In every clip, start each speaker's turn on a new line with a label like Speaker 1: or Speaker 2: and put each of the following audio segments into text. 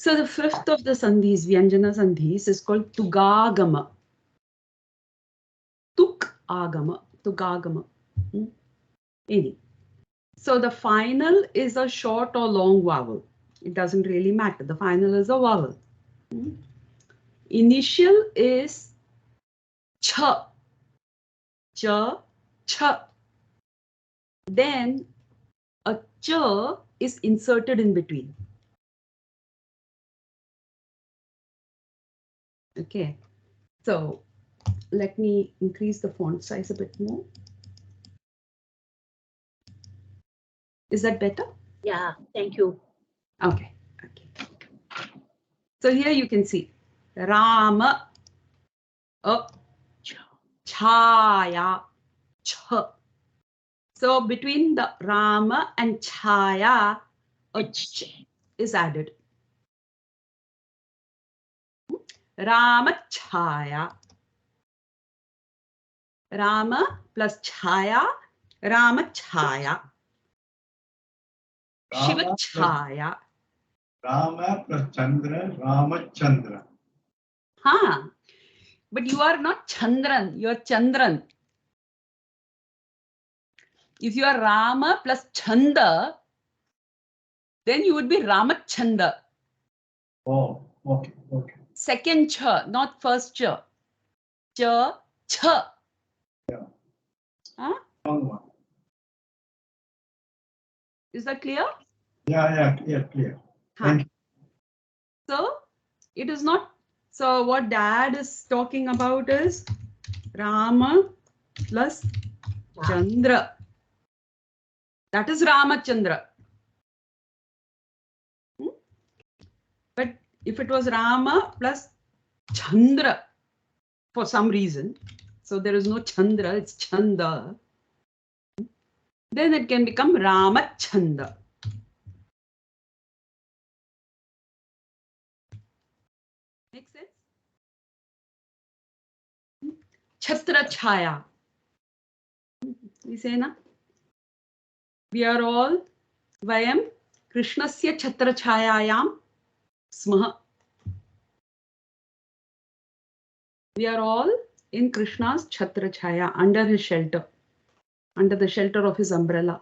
Speaker 1: So the fifth of the sandhis, vyanjana sandhis, is called tugāgama. Tugāgama. Tugāgama. Any. So the final is a short or long vowel. It doesn't really matter. The final is a vowel. Initial is cha. Cha, cha. Then a cha is inserted in between. Okay, so let me increase the font size a bit more. Is that better?
Speaker 2: Yeah, thank you.
Speaker 1: Okay, okay. So here you can see Rama, Chaya, Cha. So between the Rama and Chaya, a ch is added. Rama Chaya. Rama plus Chaya, Rama Chaya. Shiva Chaya.
Speaker 3: Rama plus Chandra, Rama Chandra.
Speaker 1: Huh. But you are not Chandran, you are Chandran. If you are Rama plus Chanda, then you would be Ramachanda.
Speaker 3: Oh, okay, okay.
Speaker 1: Second cha, not first cha. Cha, cha.
Speaker 3: Yeah.
Speaker 1: Huh?
Speaker 3: Wrong one.
Speaker 1: Is that clear?
Speaker 3: Yeah, clear.
Speaker 1: Huh.
Speaker 3: Thank you.
Speaker 1: So it is not. So what Dad is talking about is Rama plus Chandra. That is Ramachandra. But if it was Rama plus Chandra for some reason, so there is no Chandra, it's Chanda, then it can become Ramachanda. Make sense? Chhatra Chaya. We say na? We are all Vayam Krishnasya Chhatra Chayayam Smaha. We are all in Krishna's Chhatra Chaya, under his shelter, under the shelter of his umbrella.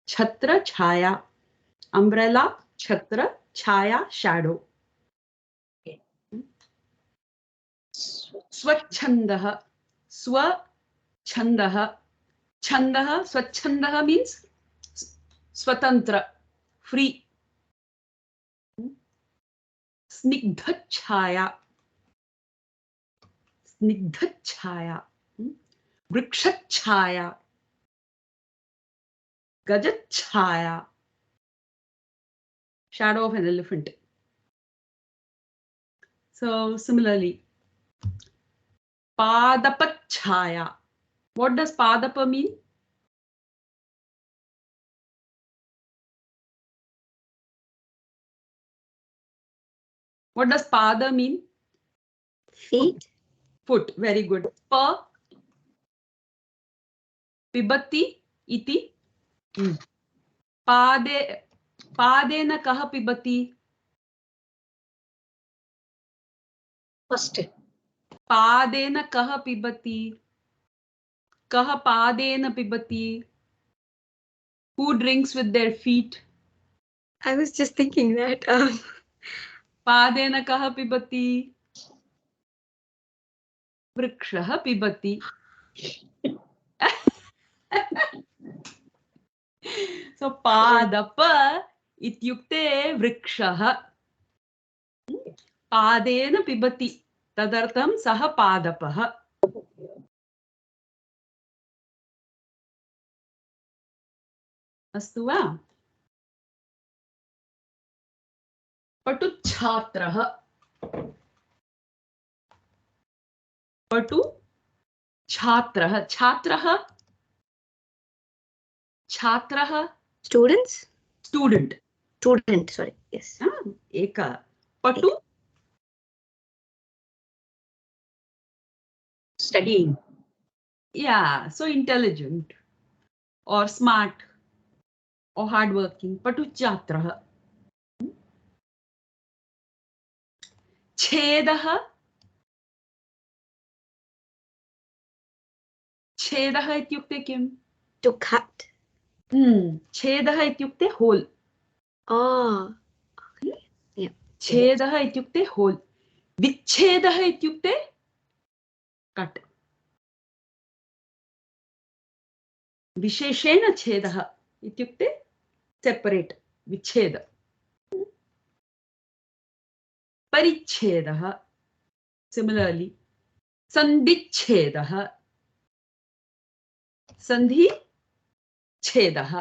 Speaker 1: Chhatra Chaya. Umbrella, Chhatra, Chaya, shadow. Swachandaha. Swachandaha. Chandaha, Swachandaha means Swatantra, free. Snigdhachaya. Snigdhachaya. Vrikshachaya. Gajachaya. Shadow of an elephant. So similarly, Padapachaya. What does Padapa mean? What does Pada mean?
Speaker 2: Feet.
Speaker 1: Foot. Very good. Pa. Pibati iti. Pade. Padena kaha pibati.
Speaker 2: First.
Speaker 1: Padena kaha pibati. Kaha padena pibati. Who drinks with their feet?
Speaker 2: I was just thinking that.
Speaker 1: Padena kaha pibati. Vrikshaha pibati. So Padapa ityukte vrikshaha. Padena pibati. Tadartham saha Padapaha. Astu va? Patu chhatraha. Patu chhatraha. Chhatraha. Chhatraha.
Speaker 2: Students?
Speaker 1: Student.
Speaker 2: Student, sorry. Yes.
Speaker 1: Eka. Patu.
Speaker 2: Studying.
Speaker 1: Yeah, so intelligent or smart or hardworking. Patu chhatraha. छेदः छेदः इत्युक्ते किम्?
Speaker 2: To cut.
Speaker 1: छेदः इत्युक्ते होल्.
Speaker 2: Oh. Yeah.
Speaker 1: छेदः इत्युक्ते होल्. विच्छेदः इत्युक्ते cut. विशेषेण छेदः इत्युक्ते separate, विच्छेद. परिच्छेदः सिमिलर्ली. सन्धिच्छेदः सन्धि छेदः.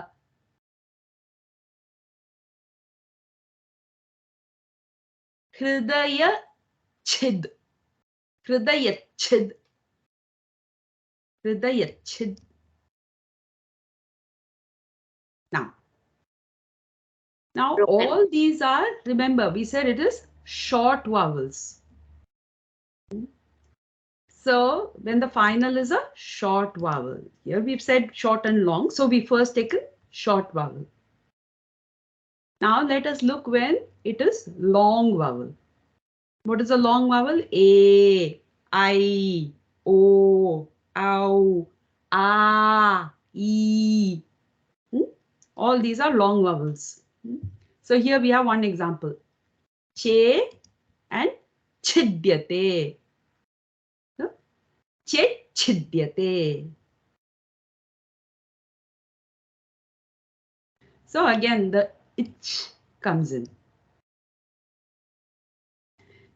Speaker 1: हृदयच्छिद् हृदयच्छिद् हृदयच्छिद्. Now all these are, remember we said it is short vowels. So when the final is a short vowel, here we've said short and long, so we first taken short vowel. Now let us look when it is long vowel. What is a long vowel? A, I, O, ow, a, e. All these are long vowels. So here we have one example. Che and chidyate. Che chidyate. So again the ich comes in.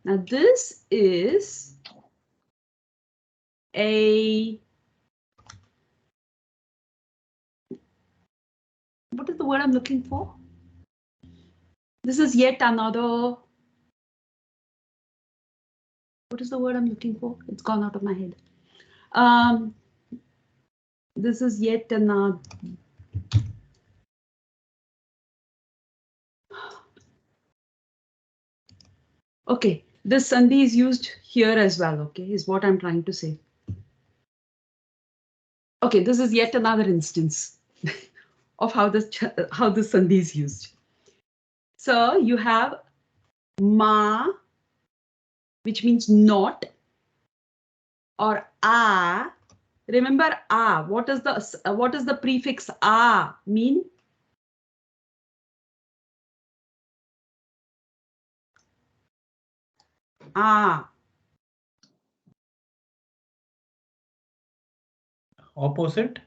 Speaker 1: Now this is a, what is the word I'm looking for? This is yet another, what is the word I'm looking for? It's gone out of my head. This is yet another. Okay, this sandhi is used here as well, okay, is what I'm trying to say. Okay, this is yet another instance of how this sandhi is used. So you have ma, which means not, or a. Remember a. What is the prefix a mean? A.
Speaker 4: Opposite.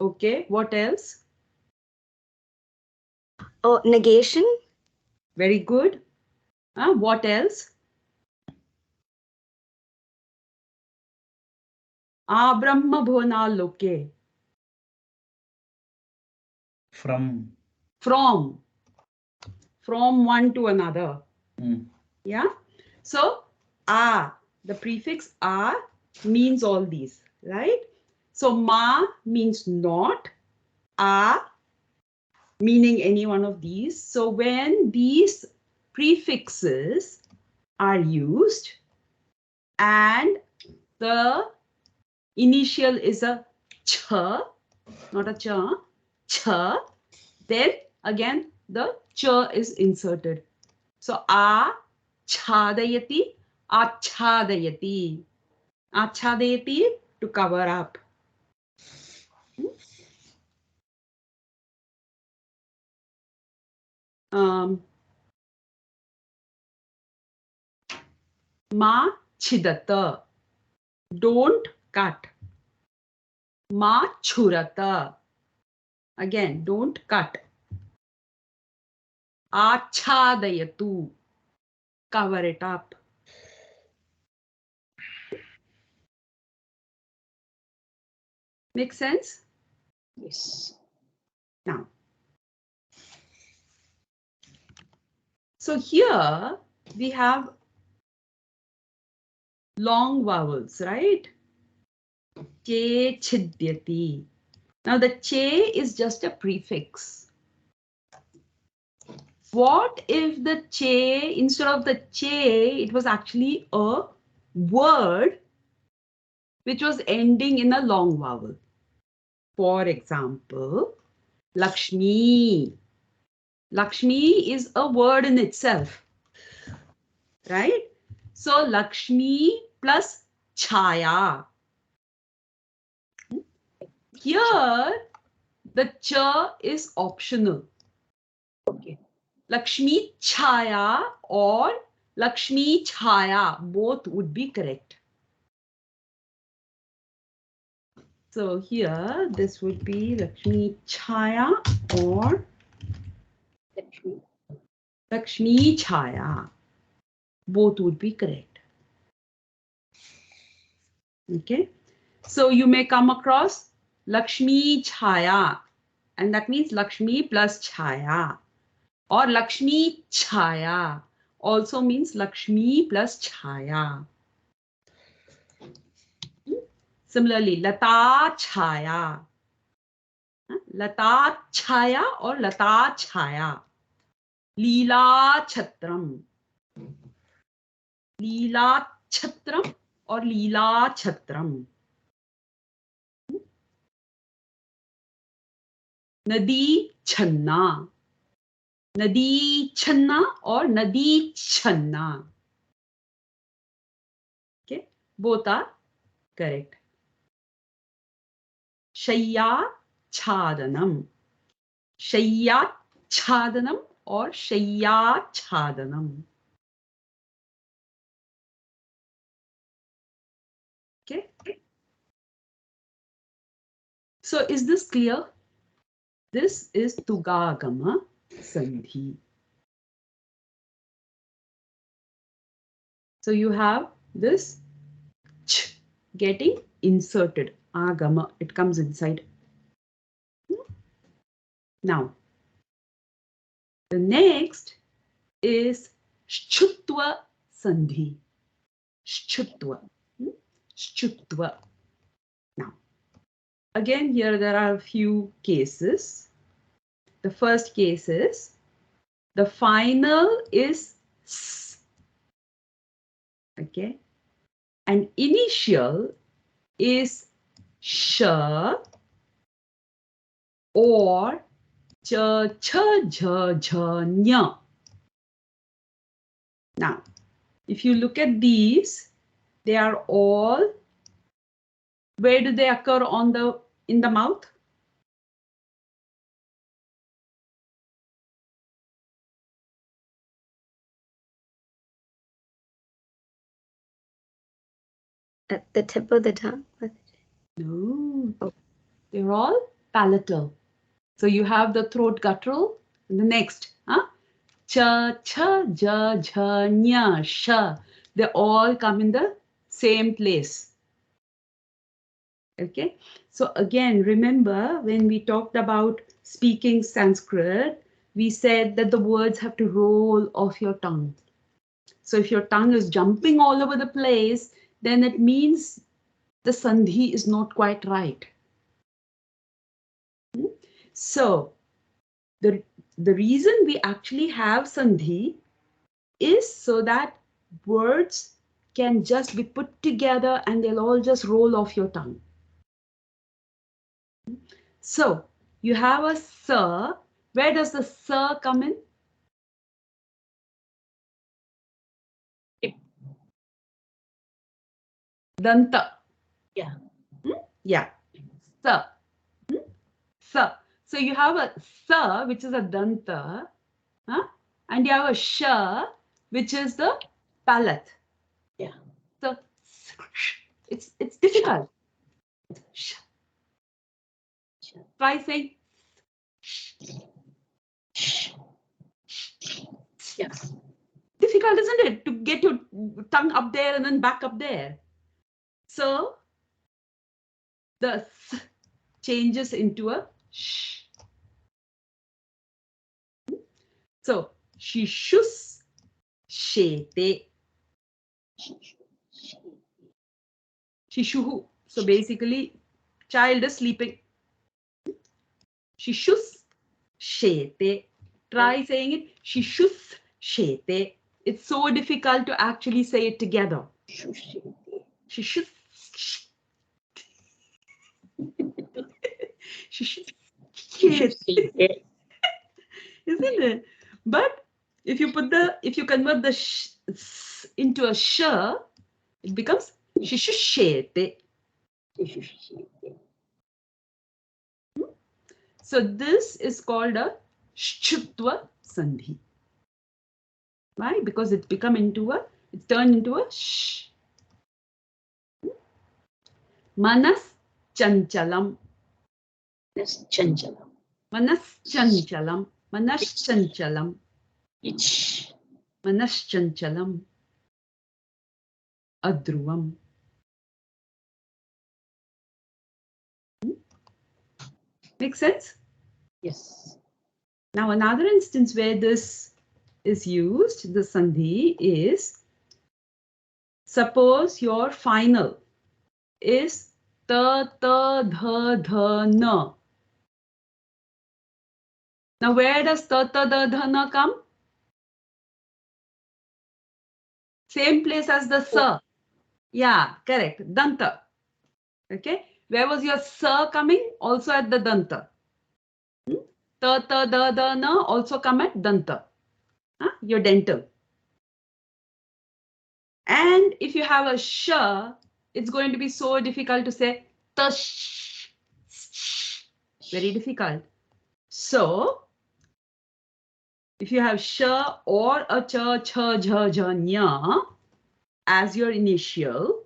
Speaker 1: Okay, what else?
Speaker 2: Oh, negation.
Speaker 1: Very good. What else? Brahma bhona loke.
Speaker 4: From.
Speaker 1: From one to another. Yeah. So the prefix a means all these, right? So ma means not, a meaning any one of these. So when these prefixes are used and the initial is a ch, not a cha, ch, then again the ch is inserted. So achhadayati, achhadayati. Achhadayati, to cover up. Ma chidata, don't cut. Ma churata, again don't cut. Achhadayatu, cover it up. Make sense?
Speaker 2: Yes.
Speaker 1: Now, so here we have long vowels, right? Che chidyati. Now the che is just a prefix. What if the che, instead of the che, it was actually a word which was ending in a long vowel? For example, Lakshmi. Lakshmi is a word in itself, right? So Lakshmi plus chaya. Here, the cha is optional.
Speaker 2: Okay.
Speaker 1: Lakshmi chaya or Lakshmi chaya, both would be correct. So here, this would be Lakshmi chaya or
Speaker 2: Lakshmi.
Speaker 1: Lakshmi chaya. Both would be correct. Okay. So you may come across Lakshmi chaya, and that means Lakshmi plus chaya. Or Lakshmi chaya also means Lakshmi plus chaya. Similarly, Lata chaya. Lata chaya or Lata chaya. Leela chatram. Leela chatram or Leela chatram. Nadi channa. Nadi channa or Nadi channa. Okay, both are correct. Shayya chadanam. Shayya chadanam or Shayya chadanam. Okay. So is this clear? This is tugāgama sandhi. So you have this ch getting inserted. Agama, it comes inside. Now, the next is ścutva sandhi. Ścutva. Ścutva. Now, again, here there are a few cases. The first case is the final is s. Okay. And initial is sh or cha, cha, jha, jha, nya. Now, if you look at these, they are all, where do they occur in the mouth?
Speaker 2: At the tip of the tongue?
Speaker 1: No, they're all palatal. So you have the throat guttural and the next, cha, cha, ja, jha, nya, sha. They all come in the same place. Okay, so again, remember when we talked about speaking Sanskrit, we said that the words have to roll off your tongue. So if your tongue is jumping all over the place, then it means the sandhi is not quite right. So the reason we actually have sandhi is so that words can just be put together and they'll all just roll off your tongue. So you have a sa. Where does the sa come in? Danta.
Speaker 2: Yeah.
Speaker 1: Yeah. Sa. Sa. So you have a sa, which is a danta, and you have a sha, which is the palate.
Speaker 2: Yeah.
Speaker 1: So it's difficult. Try saying.
Speaker 2: Yeah.
Speaker 1: Difficult, isn't it, to get your tongue up there and then back up there? So the s changes into a sh. So shishus shete. Shishuhu. So basically, child is sleeping. Shishus shete. Try saying it. Shishus shete. It's so difficult to actually say it together. Shishus. Shishus shete. Isn't it? But if you convert the sh into a sh, it becomes shishushete. So this is called a ścutva sandhi. Why? Because it's turned into a sh. Manas chanchalam.
Speaker 2: That's chanchalam.
Speaker 1: Manas chanchalam. Manas chanchalam.
Speaker 2: Ich.
Speaker 1: Manas chanchalam. Adruvam. Make sense?
Speaker 2: Yes.
Speaker 1: Now another instance where this is used, the sandhi, is suppose your final is ta ta dha dha na. Now where does ta ta dha dha na come? Same place as the sa. Yeah, correct. Danta. Okay. Where was your sa coming? Also at the danta. Ta ta da da na also come at danta. Your dental. And if you have a sh, it's going to be so difficult to say tash. Very difficult. So if you have sh or a cha, cha, jha, jha, nya as your initial,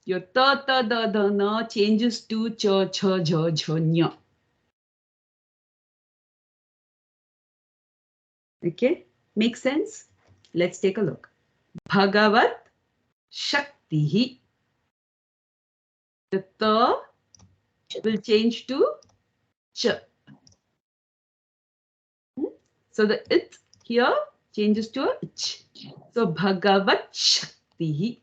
Speaker 1: your ta ta da da na changes to cha, cha, jha, jha, nya. Okay, makes sense? Let's take a look. Bhagavat Shaktihi. The ta will change to ch. So the it here changes to a ch. So Bhagavat Shaktihi.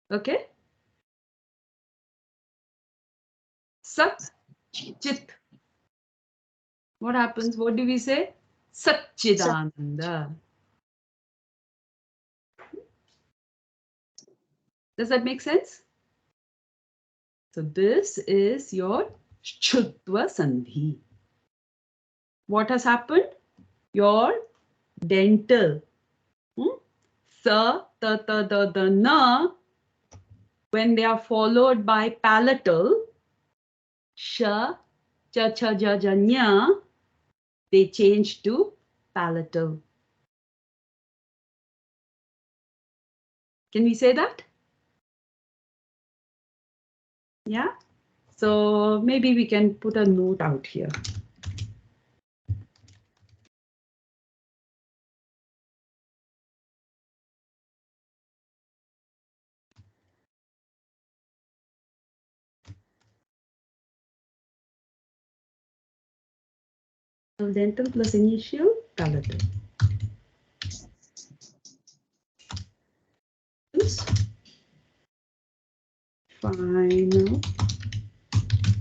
Speaker 1: Okay. Sat Chit. What happens? What do we say? Satchidananda. Does that make sense? So this is your ścutva sandhi. What has happened? Your dental. Sa, ta, ta, da, da, na. When they are followed by palatal, sha, cha, cha, ja, ja, nya, they change to palatal. Can we say that? Yeah. So maybe we can put a note out here. Dental plus initial palatal. Final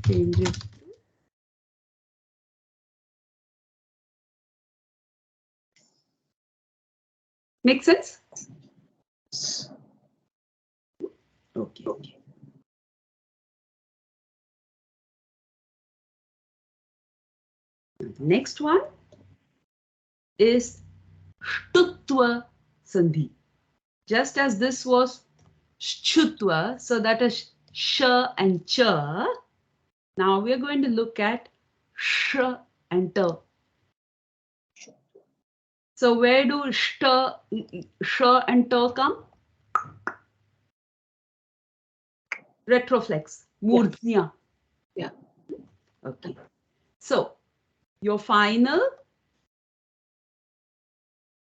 Speaker 1: changes. Make sense? Okay. Next one is ṣṭutva sandhi. Just as this was ścutva, so that is sh and cha. Now we are going to look at sh and ta. So where do sh and ta come? Retroflex, murdhya.
Speaker 2: Yeah.
Speaker 1: Okay. So your final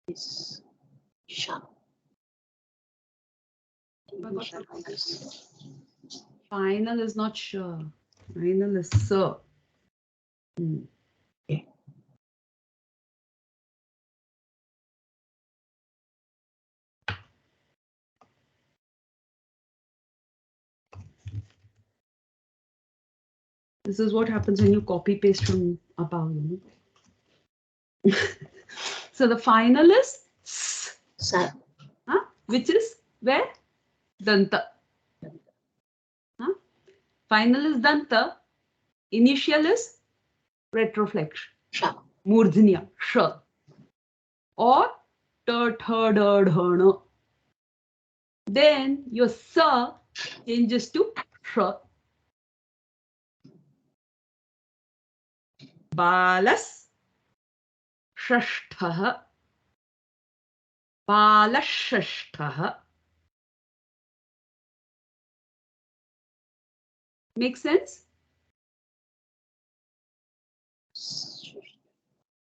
Speaker 2: Is sha.
Speaker 1: final is not sh. Final is sa.
Speaker 2: Okay.
Speaker 1: This is what happens when you copy paste from above. So the final is s, which is where? Danta. Final is danta. Initial is retroflex.
Speaker 2: Sha.
Speaker 1: Murdhnya, sh. Or ta, tha, da, dha, na. Then your sa changes to sh. Balas, shashtha. Balashashtha. Make sense?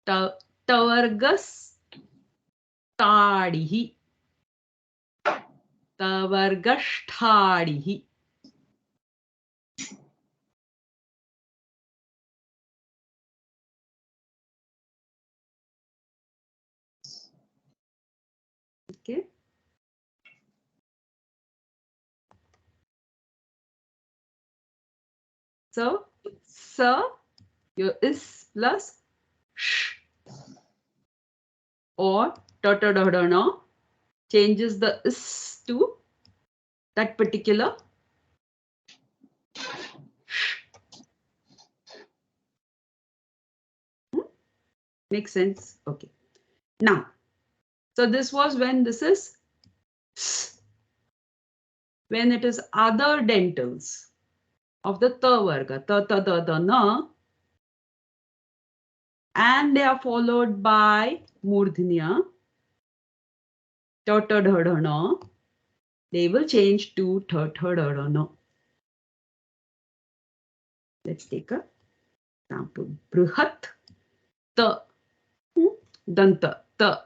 Speaker 1: Tavargas tadihi. Tavargashtadihi. Okay. So, sa, your is plus sh. Or ta, ta, da, da, na changes the is to that particular sh. Makes sense? Okay. Now, so this was when this is s. When it is other dentals of the ta varga, ta, ta, da, da, na, and they are followed by murdhnya, ta, ta, da, da, na, they will change to ta, ta, da, da, na. Let's take a example. Brihat ta, danta ta,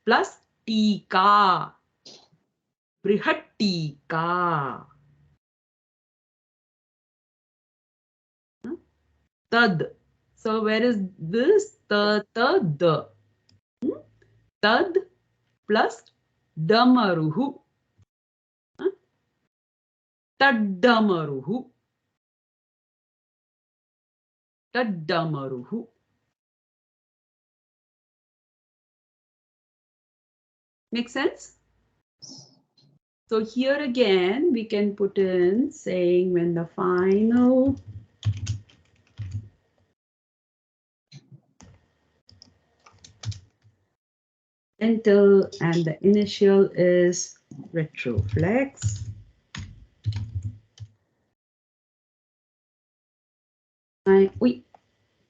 Speaker 1: plus tika, brihat tika. Tad. So where is this? Ta, ta, da. Tad plus damaruhu. Taddamaruhu. Taddamaruhu. Make sense? So here again, we can put in saying when the final dental and the initial is retroflex.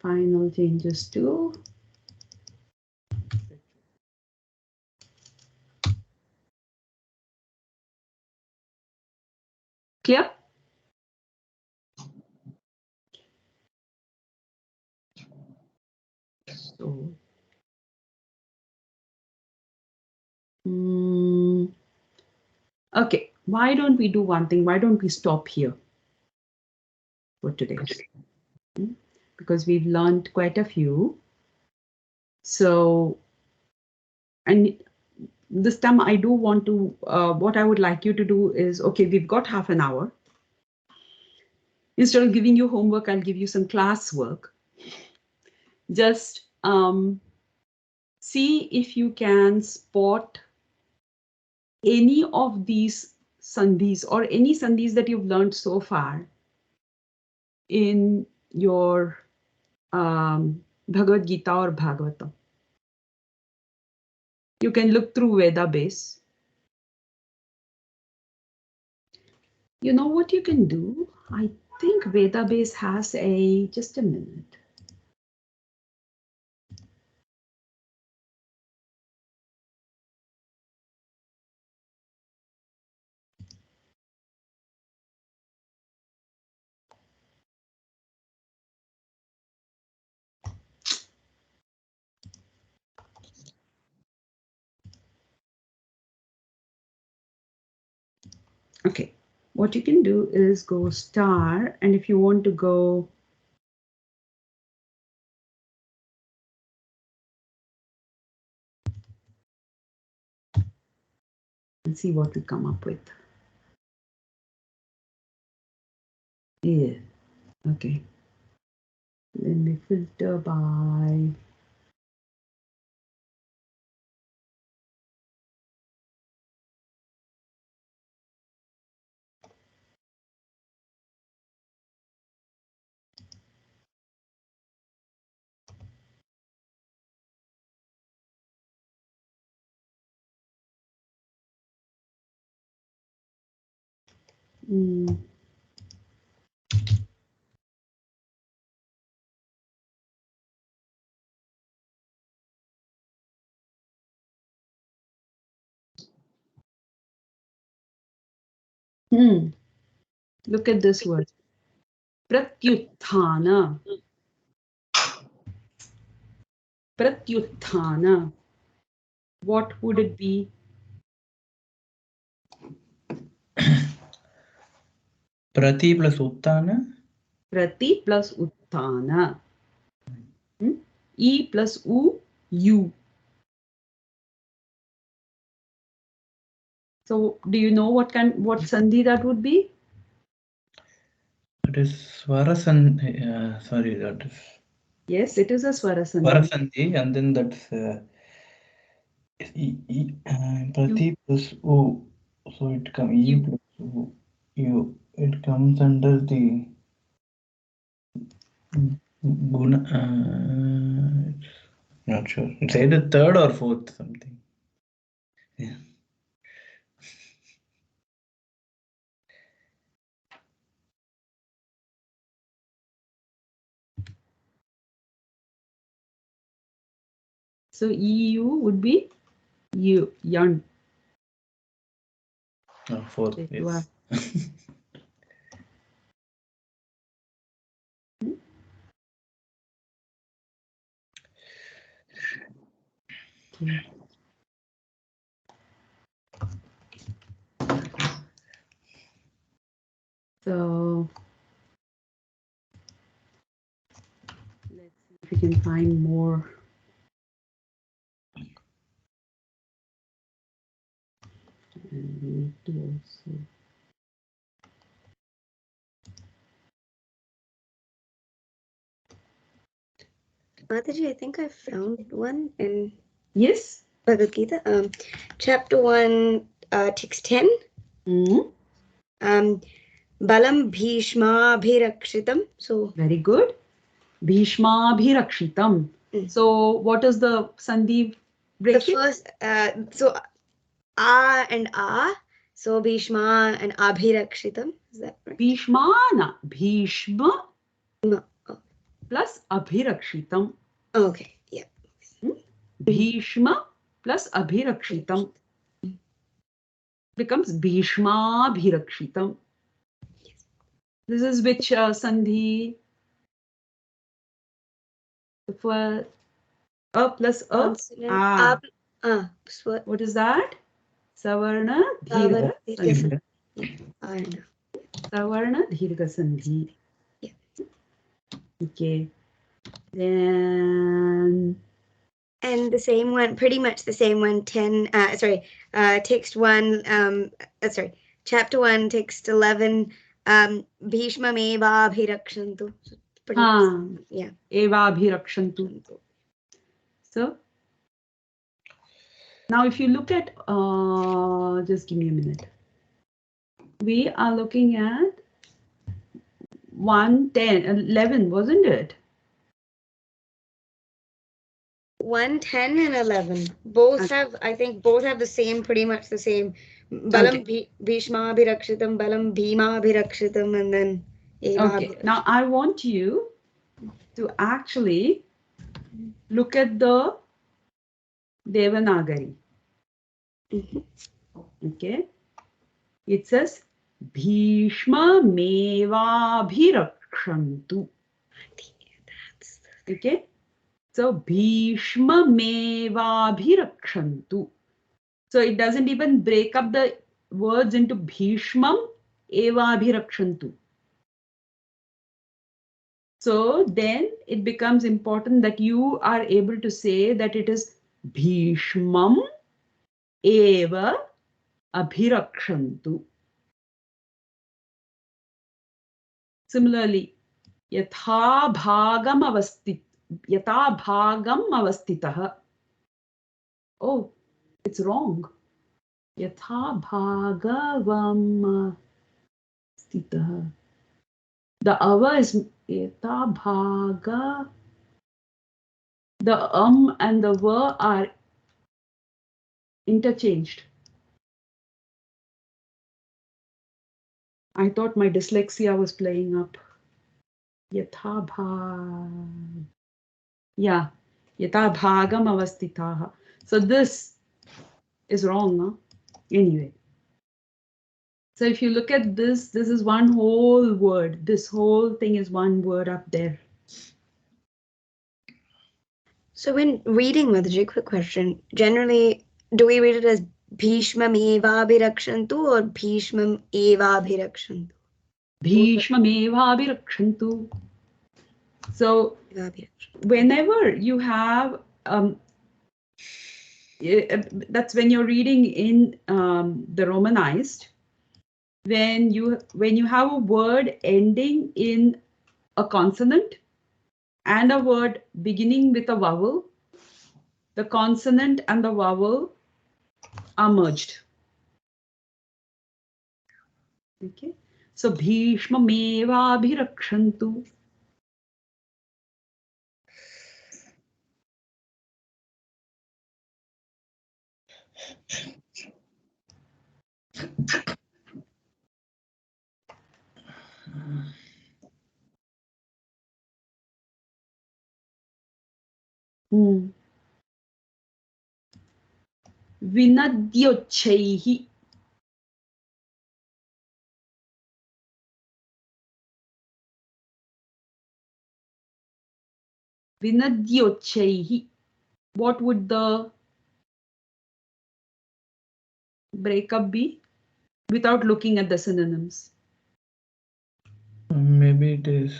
Speaker 1: Final changes to clear? So, okay, why don't we do one thing? Why don't we stop here for today? Because we've learned quite a few. So, and this time I do want to, what I would like you to do is, okay, we've got half an hour. Instead of giving you homework, I'll give you some classwork. Just see if you can spot any of these sandhis or any sandhis that you've learned so far in your Bhagavad Gita or Bhagavatam. You can look through Veda base. You know what you can do? I think Veda base has a, just a minute. Okay, what you can do is go star, and if you want to go and see what we come up with. Yeah, okay. Then we filter by Mm. Look at this word. Pratyuthana. Pratyuthana. What would it be?
Speaker 4: Prati plus Uttana.
Speaker 1: Prati plus Utthana. E plus U, U. So do you know what sandhi that would be?
Speaker 4: That is Swarasandhi. Sorry, that is.
Speaker 1: Yes, it is a Swarasandhi.
Speaker 4: Swarasandhi, and then that's Prati plus U. So it comes E plus U. U. It comes under the Guna. Not sure. It's either third or fourth something. Yeah.
Speaker 1: So EU would be Yan.
Speaker 4: No, fourth. Yes.
Speaker 1: Okay. So let's see if we can find more. And we need to also.
Speaker 5: Mataji, I think I found one in
Speaker 1: Yes.
Speaker 5: Bhagavad Gita. Chapter 1, text 10. Balam Bhishma Bhirakshitam. So
Speaker 1: Very good. Bhishma Bhirakshitam. So what is the sandhi breaking?
Speaker 5: the first, so A and A. So Bhishma and Abhirakshitam. Is that right?
Speaker 1: Bhishmana. Bhishma
Speaker 5: No.
Speaker 1: plus Abhirakshitam.
Speaker 5: Okay, yeah.
Speaker 1: Bhishma plus Abhirakshitam becomes Bhishma Bhirakshitam. This is which sandhi? For A plus A.
Speaker 5: Consonant.
Speaker 1: What is that? Savarna Dhirga Sandhi. Savarna Dhirga Sandhi.
Speaker 5: Yeah.
Speaker 1: Okay. Then.
Speaker 5: And the same one, pretty much the same one, text 1, chapter 1, text 11, Bhishma Meva Bhirakshantu. Yeah.
Speaker 1: Eva Bhirakshantu. So, now if you look at, just give me a minute. We are looking at 1, 10, 11, wasn't it?
Speaker 5: 1, 10, and 11. Both have, I think, both have the same, pretty much the same. Balam Bhishma Bhirakshitam, Balam Bhima Bhirakshitam, and then Eva.
Speaker 1: Okay. Now I want you to actually look at the Devanagari. Okay. It says Bhishma Meva Bhirakshantu. Okay. So Bhishma Meva Bhirakshantu. So it doesn't even break up the words into Bhishmam Eva Bhirakshantu. So then it becomes important that you are able to say that it is Bhishmam Eva Abhirakshantu. Similarly, Yatha Bhagam Avastitah. Oh, it's wrong. Yatha Bhagavam Avastitah. The ava is Yatha Bhaga. The and the va are interchanged. I thought my dyslexia was playing up. Yatha bhag. Yeah. Yatha bhagam avastitaha. So this is wrong, no? Anyway. So if you look at this, this is one whole word. This whole thing is one word up there.
Speaker 5: So when reading Mataji, quick question. Generally, do we read it as Bhishmam eva bhirakshantu or Bhishmam eva bhirakshantu?
Speaker 1: Bhishmamevabhirakshantu. So
Speaker 5: Eva bhirakshantu.
Speaker 1: whenever you have that's when you're reading in the Romanized, when you have a word ending in a consonant and a word beginning with a vowel, the consonant and the vowel are merged. Okay, so Bhishmamevabhirakshantu. Vinadyochaihi. Vinadyochaihi. What would the breakup be without looking at the synonyms?
Speaker 4: Maybe it is.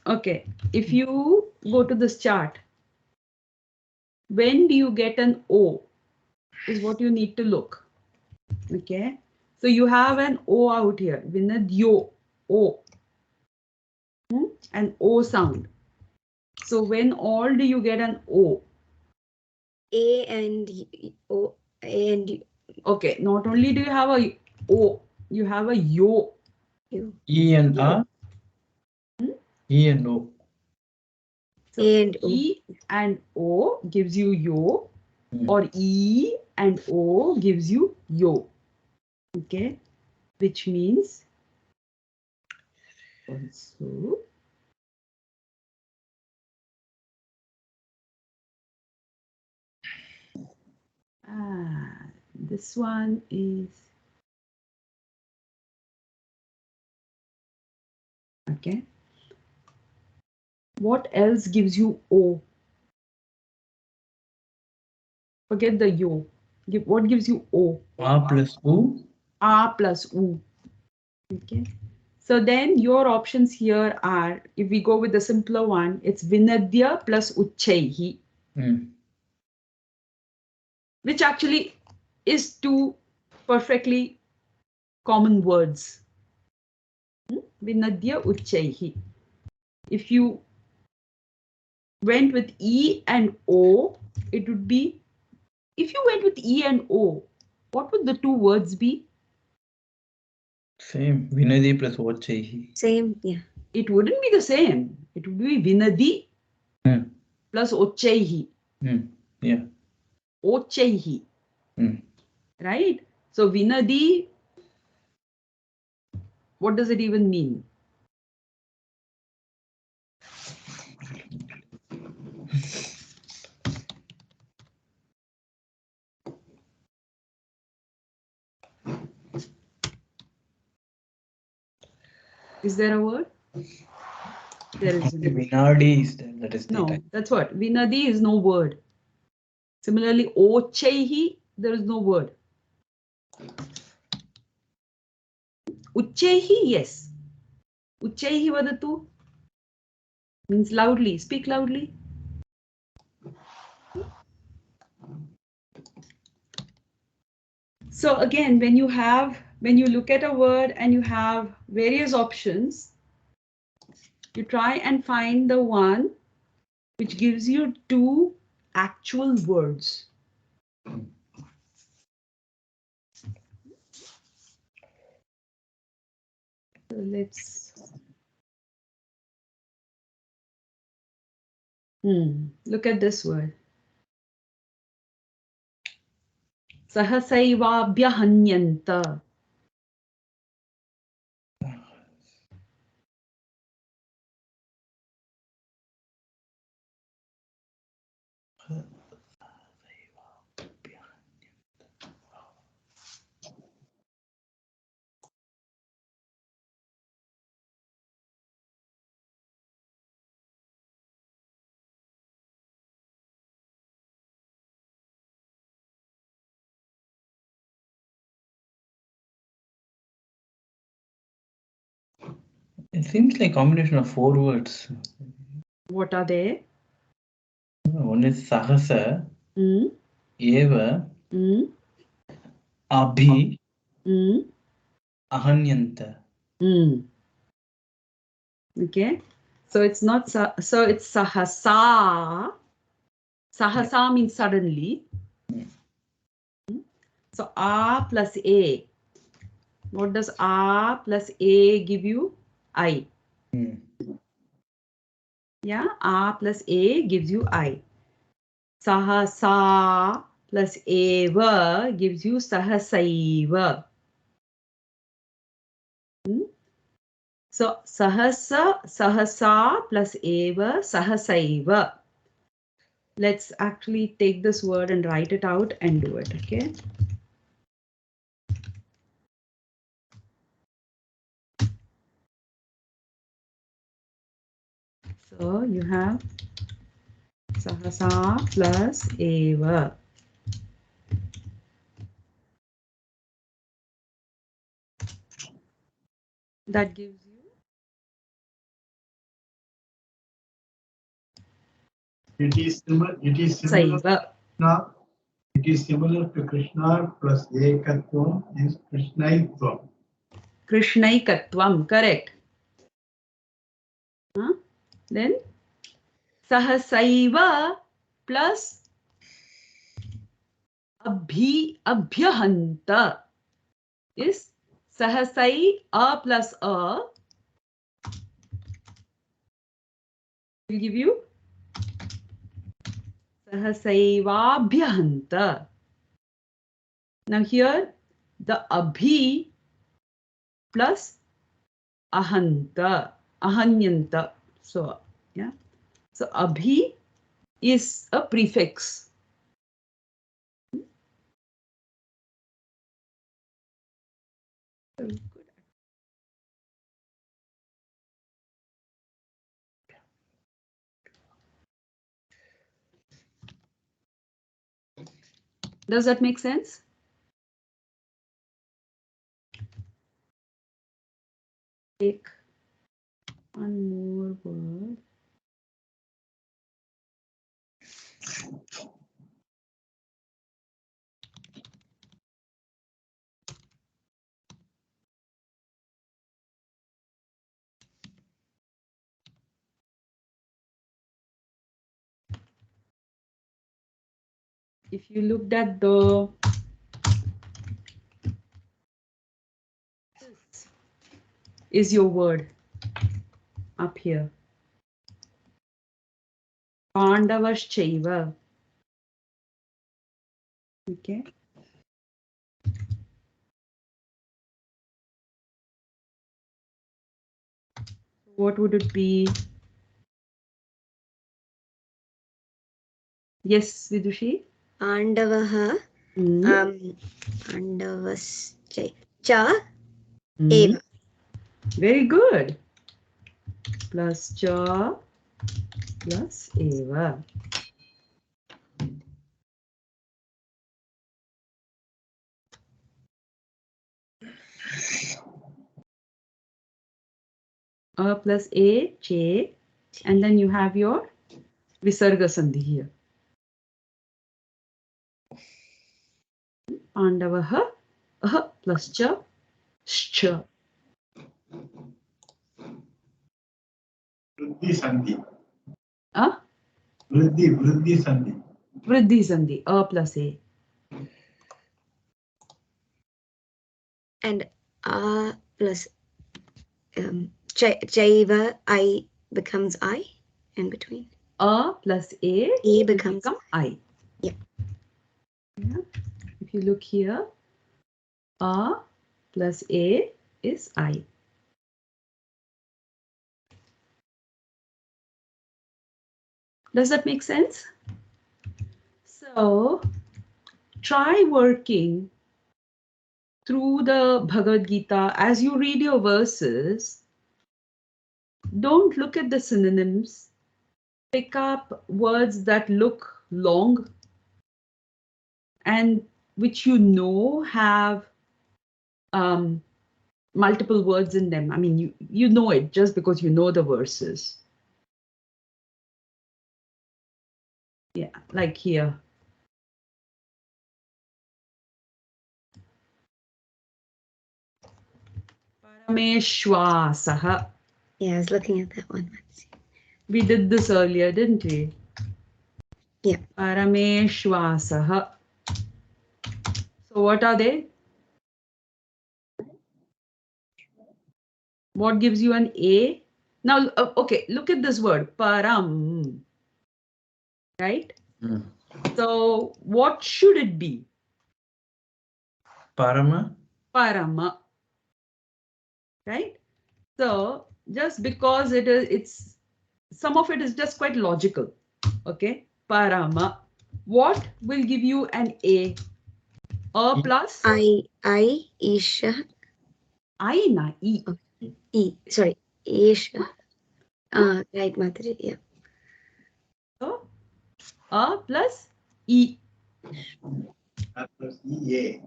Speaker 1: Okay, if you go to this chart, when do you get an O is what you need to look. Okay, so you have an O out here, Vinadyo, O, an O sound. So when all do you get an O?
Speaker 5: A and O and
Speaker 1: Okay, not only do you have a O, you have a Yo.
Speaker 5: U.
Speaker 4: E and A. E and O.
Speaker 1: So
Speaker 5: And O.
Speaker 1: E and O gives you Yo,
Speaker 4: Hmm.
Speaker 1: or E and O gives you Yo. Okay, which means also this one is okay. What else gives you O? Forget the Yo. What gives you O?
Speaker 4: A plus U.
Speaker 1: A plus U. Okay. So then your options here are, if we go with the simpler one, it's Vinadya plus Uchaihi, which actually is two perfectly common words. Vinadya Uchaihi. If you went with E and O, it would be, if you went with E and O, what would the two words be?
Speaker 4: Same. Vinadi plus Vachaihi.
Speaker 5: Same, yeah.
Speaker 1: It wouldn't be the same. It would be Vinadi plus Ochaihi.
Speaker 4: Yeah.
Speaker 1: Ochaihi. Right? So Vinadi, what does it even mean? Is there a word? There isn't.
Speaker 4: Vinadi is there. That is the
Speaker 1: No,
Speaker 4: type.
Speaker 1: that's what. Vinadi is no word. Similarly, Ochaihi, there is no word. Uchaihi, yes. Uchaihi vadatu means loudly. Speak loudly. So again, when you look at a word and you have various options, you try and find the one which gives you two actual words. So let's look at this word. Sahasaivaabhyahanyanta.
Speaker 4: It seems like combination of 4 words.
Speaker 1: What are they?
Speaker 4: One is sahasa,
Speaker 1: Mm,
Speaker 4: eva,
Speaker 1: mm,
Speaker 4: abhi,
Speaker 1: mm,
Speaker 4: ahanyanta.
Speaker 1: mm. Okay. So it's not so it's sahasa. Sahasa means suddenly. So a plus a. What does a plus a give you? I. Yeah, a plus a gives you I. Sahasa plus eva gives you sahasaiva. So sahasa plus eva sahasaiva. Let's actually take this word and write it out and do it, okay? So you have sahasa plus eva. That gives you
Speaker 3: It is similar.
Speaker 1: saiva.
Speaker 3: Krishna. It is similar to Krishna plus ekatvam is Krishnaitvam.
Speaker 1: Krishnaikatvam, correct. Then sahasaiva plus abhyahanta is sahasai a plus a will give you sahasaivaabhyahanta. Now here the abhi plus ahanta, ahanyanta. So yeah, so abhi is a prefix. Does that make sense? Take one more word. If you looked at the this is your word up here. Pandavaschaiva. Okay. What would it be? Yes, Vidushi.
Speaker 5: Pandavaha. Pandavascha
Speaker 1: Mm.
Speaker 5: eva.
Speaker 1: Very good. Plus cha plus eva. A plus a, che, and then you have your visarga sandhi here. Pandavaha, plus cha, shcha.
Speaker 3: Vriddhi sandhi.
Speaker 1: Vriddhi
Speaker 3: Vriddhi sandhi.
Speaker 1: sandhi, a plus a.
Speaker 5: And a plus chaiva I becomes I in between.
Speaker 1: A plus a
Speaker 5: becomes
Speaker 1: I.
Speaker 5: Yeah.
Speaker 1: Yeah. if you look here, a plus a is I. Does that make sense? So try working through the Bhagavad Gita as you read your verses. Don't look at the synonyms. Pick up words that look long and which you know have multiple words in them. I mean, you know it just because you know the verses. Yeah, like here. Parameshwasaha.
Speaker 5: Yeah, I was looking at that one. Let's see.
Speaker 1: We did this earlier, didn't we?
Speaker 5: Yeah.
Speaker 1: Parameshwasaha. So what are they? What gives you an A? Now, okay, look at this word, param. Right? So what should it be?
Speaker 4: Parama?
Speaker 1: Parama. Right? So just because it's some of it is just quite logical. Okay? Parama. What will give you an A? A plus?
Speaker 5: Isha.
Speaker 1: I na E.
Speaker 5: E. Sorry. Isha. Right, Mataji. Yeah.
Speaker 1: So A plus E.
Speaker 3: A plus EA.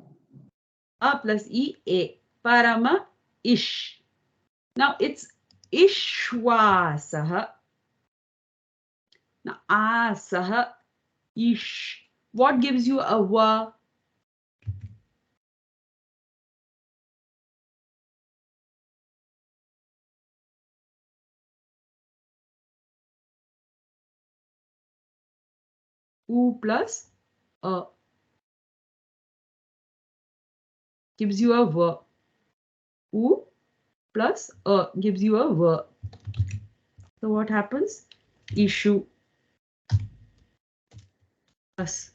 Speaker 1: A plus E, A. Parama ish. Now it's ishwasaha. Now asaha ish. What gives you a wa? U plus a. Gives you a va. U plus a gives you a va. So what happens? Ishu plus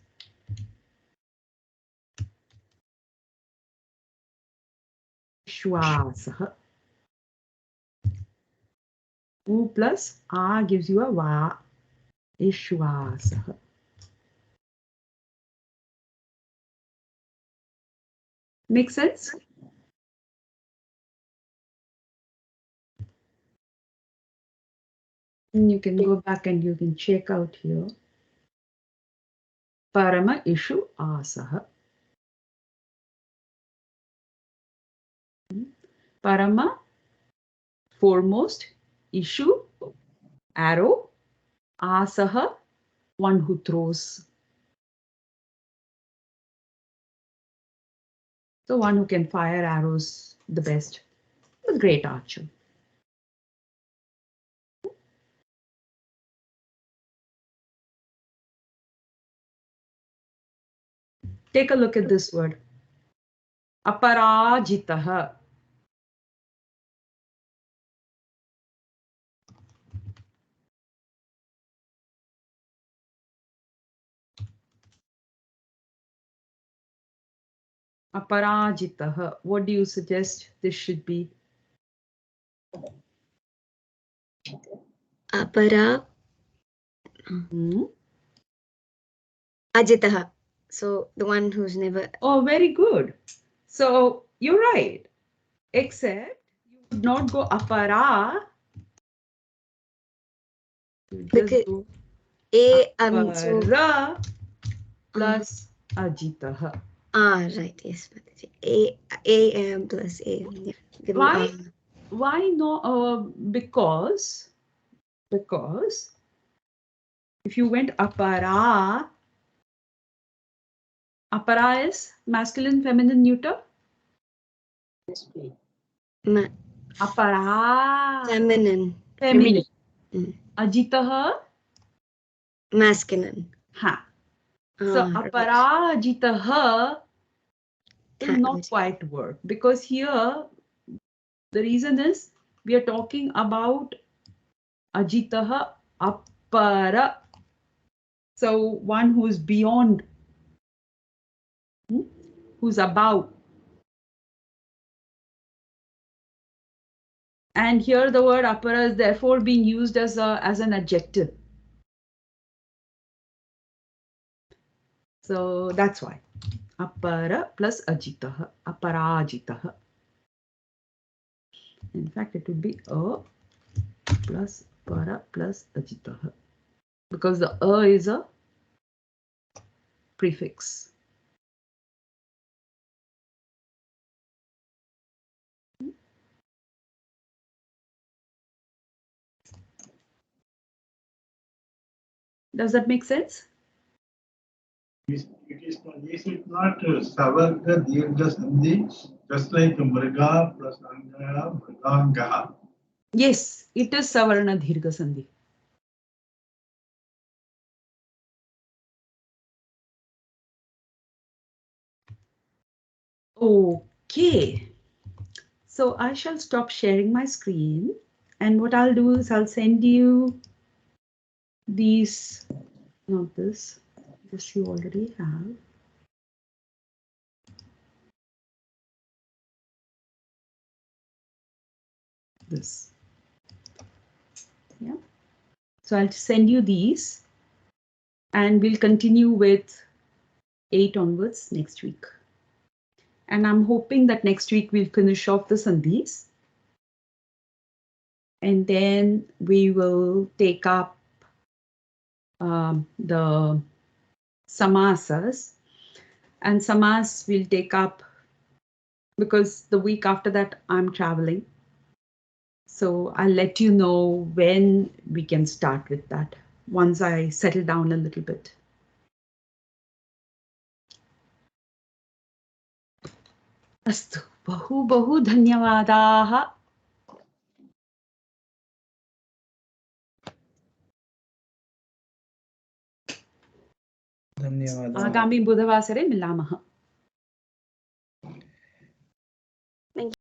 Speaker 1: ishwasaha. U plus a gives you a va. Ishwasaha. Make sense? And you can go back and you can check out here. Parama ishu asaha. Parama, foremost, ishu, arrow, asaha, one who throws. So one who can fire arrows the best, the great archer. Take a look at this word. Aparajitaha. Aparajitaha. What do you suggest this should be?
Speaker 5: Apara. Ajitaha. So the one who's never.
Speaker 1: Oh, very good. So you're right. Except you would not go apara. You just go
Speaker 5: So
Speaker 1: apara plus ajitaha.
Speaker 5: right, yes, Mataji. AM plus AM. Yeah. Give
Speaker 1: Why?
Speaker 5: me,
Speaker 1: Why no? Because if you went apara is masculine, feminine, neuter. Apara
Speaker 5: feminine.
Speaker 1: feminine.
Speaker 5: Mm.
Speaker 1: Ajitaha
Speaker 5: Masculine.
Speaker 1: ha. So
Speaker 5: Right.
Speaker 1: apara ajitaha will
Speaker 5: Can't
Speaker 1: not
Speaker 5: go to-
Speaker 1: quite work because here the reason is we are talking about ajitaha apara. So one who is beyond. who's above. And here the word apara is therefore being used as an adjective. So that's why. Apara plus ajitaha, aparajitaha. In fact, it would be a plus para plus ajitaha, because the a is a prefix. Does that make sense?
Speaker 3: Is it not savarga dirgha sandhi, just like mriga plus anga, mrigangaha?
Speaker 1: Yes, it is savarna dirgha sandhi. Okay. So I shall stop sharing my screen, and what I'll do is I'll send you these, not this you already have. This. Yeah. So I'll send you these, and we'll continue with 8 onwards next week. And I'm hoping that next week we'll finish off the sandhis. And then we will take up the samasas. And samas we'll take up because the week after that I'm traveling. So I'll let you know when we can start with that once I settle down a little bit. Astu, बहु धन्यवादाः.
Speaker 4: धन्यवादाः.
Speaker 1: आगामी बुधवासरे मिलामः.